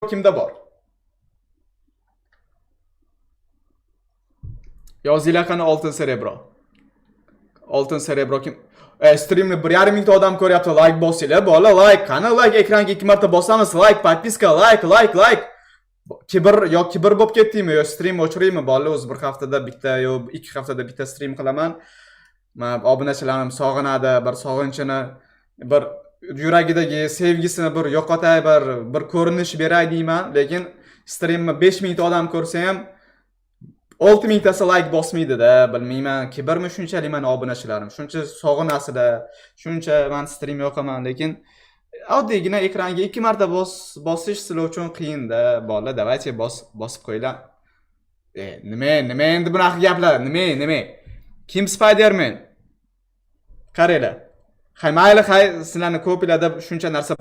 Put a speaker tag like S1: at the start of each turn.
S1: kimda bor? Yozinglar qani oltin cerebro. Oltin cerebro kim? Streamni 1,5 mingta odam ko'ryapti. Like bosinglar, bola, like. Qani like ekranga 2 marta bosamiz. Like, podpiska, like. Kibr bo'lib ketdingmi? Yo stream o'chiraymi? Bola, o'z bir haftada bitta yo 2 haftada bitta stream qilaman. Men obunachilarim sog'inadi, bir sog'inchini, bir yuragidagi sevgisini bir yo'qotay, bir ko'rinish beray deyman, lekin streamni 5 mingta odam ko'rsa ham 6 mingtasi like bosmaydi-da, bilmayman, kibrmi shunchalik meni obunachilarim, shuncha sog'inasizlar, shuncha men stream yoqaman, lekin oddiygina ekranga 2 marta bosish sizlar uchun qiyin-da, bola, давайте bosib qo'yinglar. Nima endi bunaqa gaplar? Nima? Kim Spiderman? Qaranglar. Hay mayli, sizlarni ko'plarda shuncha narsa